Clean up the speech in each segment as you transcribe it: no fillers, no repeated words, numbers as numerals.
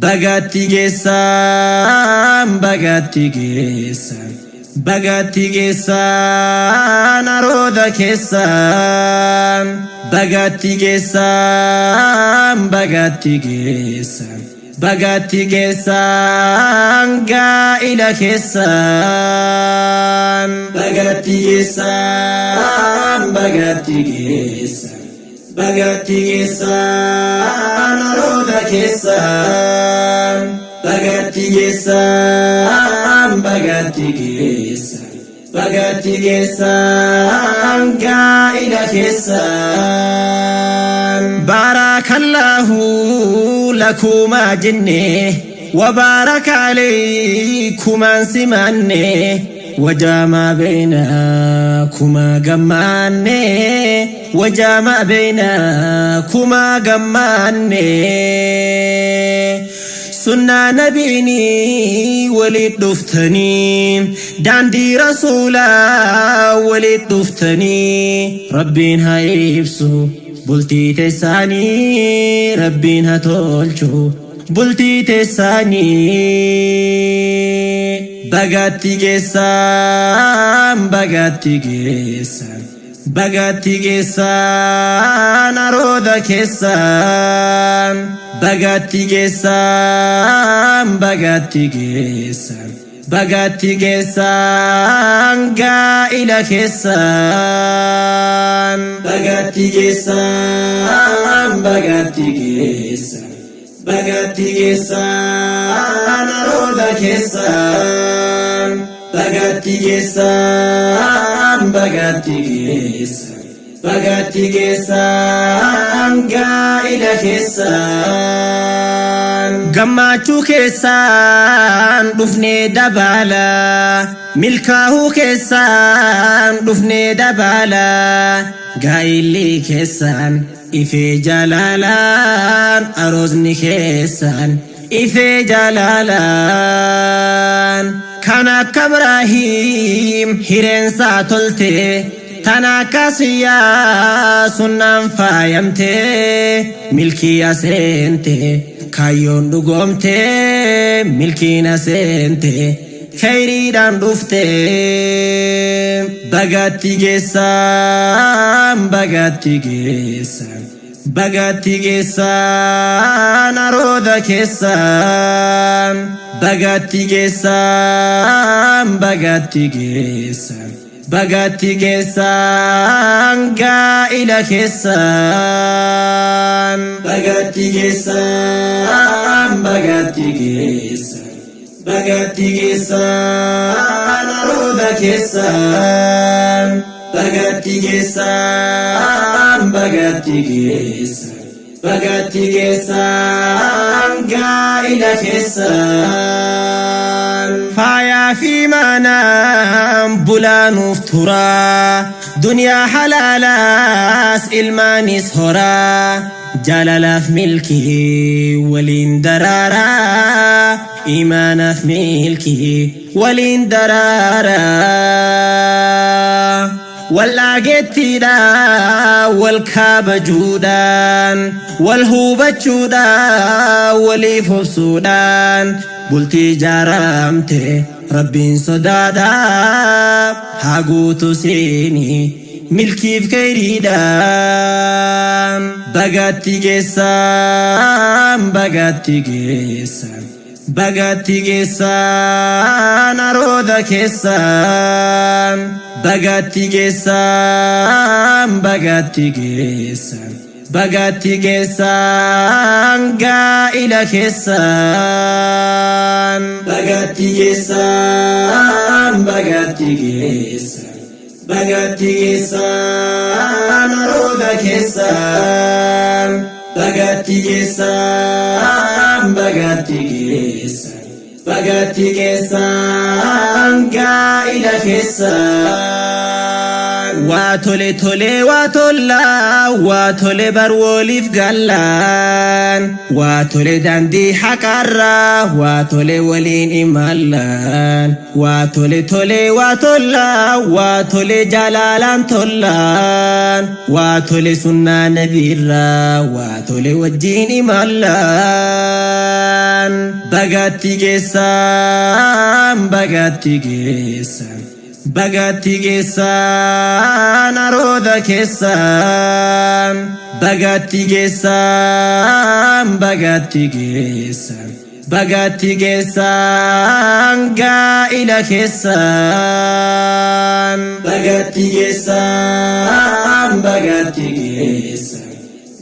bagatti geessan bagatti geessan bagatti geessan arooda keessan bagatti geessan bagatti geessan bagatti geessan gaa'ila keessan bagatti geessan bagatti geessan bagatti geessan arooda keessan bagatti geessan bagatti geessan bagatti geessan gaa'ila keessan barakallahu lakuma jenne وبارك عليكما سماني وجمع بينكما جمعني وجمع بينكما جمعني سنة نبيني ولد دفتني داندي رسولا ولد دفتني ربين هايبسو بلتي تساني ربين هتولشو بلتي تساني bagatti geessan bagatti geessan bagatti geessan arooda keessan bagatti geessan bagatti geessan bagatti geessan gaa'ila keessan bagatti geessan bagatti geessan bagatti geessan arooda keessan bagatti geessan bagatti geessan bagatti geessan gaa'ila keessan gammachuu keessan dhufnee dabala milkaa'uu keessan dhufnee dabala gaa'illi keessan ife jalalan arozni keessan ife jalalan kana kabrahim hirensa tolte tana kasiya sunnan fayamte milki asente kayon dugomte milki nasente khayridan dufte bagatti geessan bagatti geessan bagatti geessan arooda keessan bagatti geessan bagatti geessan bagatti geessan gaa'ila keessan bagatti geessan bagatti geessan bagatti geessan arooda keessan bagatti geessan bagatti geessan bagatti geessan gaa'ila keessan faayaa fi manam bulaanuuf turaa duniyaa halaalaas ilmaanis horaa jaalalaaf milkii waliin daraaraa imaanaaf milkii waliin daraaraa wal'aageettiidha wal kaabajuudhaan wal hubachuudhaan waliif obsuudhaan bultii jaaramte rabbiin sodaadhaaf haa guutu seeni milkiif khayriidhaan bagatti geessan bagatti geessan bagatti geessan arooda keessan bagatti geessan bagatti geessan bagatti geessan gaa'ila keessan bagatti geessan bagatti geessan bagatti geessan arooda keessan bagatti geessan bagatti geessan bagatti geessan gaa'ila keessan Waatole tole waatolla waatole barwoliif gallaan waatole dandii haqarra waatole waliin imallaan waatole tole waatolla waatole jalalaan tollaan waatole sunnaa nabiirra waatole wajjiin imallaan bagatti geessan bagatti geessan bagatti geessan arooda keessan bagatti geessan bagatti geessan bagatti geessan gaa'ila keessan bagatti geessan bagatti geessan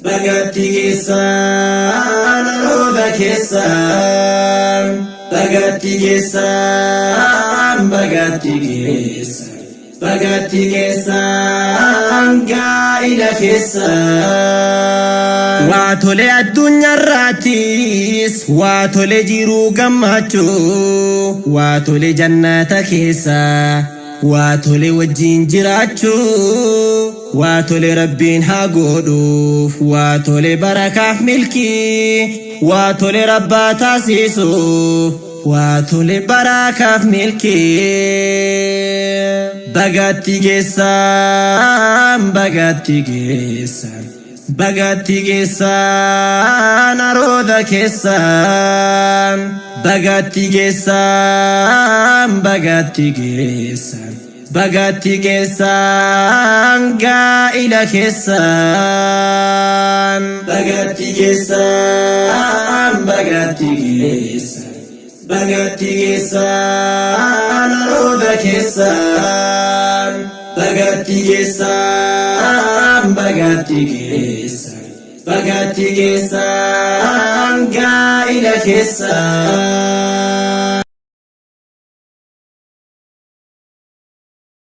bagatti geessan arooda keessan bagatti geessan bagatti geessan bagatti geessan gaa'ila keessan waatole addunyaarrattis waatole jiruu gammachuu waatole jannata keessa waatole wajjin jiraachuu waatole rabbiin haa godhuuf waatole barakaaf milkii waatole rabbaa taasisuuf waatole barakaaf milkii bagatti geessan bagatti geessan bagatti geessan arooda keessan bagatti geessan bagatti geessan bagatti geessan gaa'ila keessan bagatti geessan bagatti geessan bagatti geessan arooda keessan bagatti geessan bagatti geessan bagatti geessan gaa'ila keessan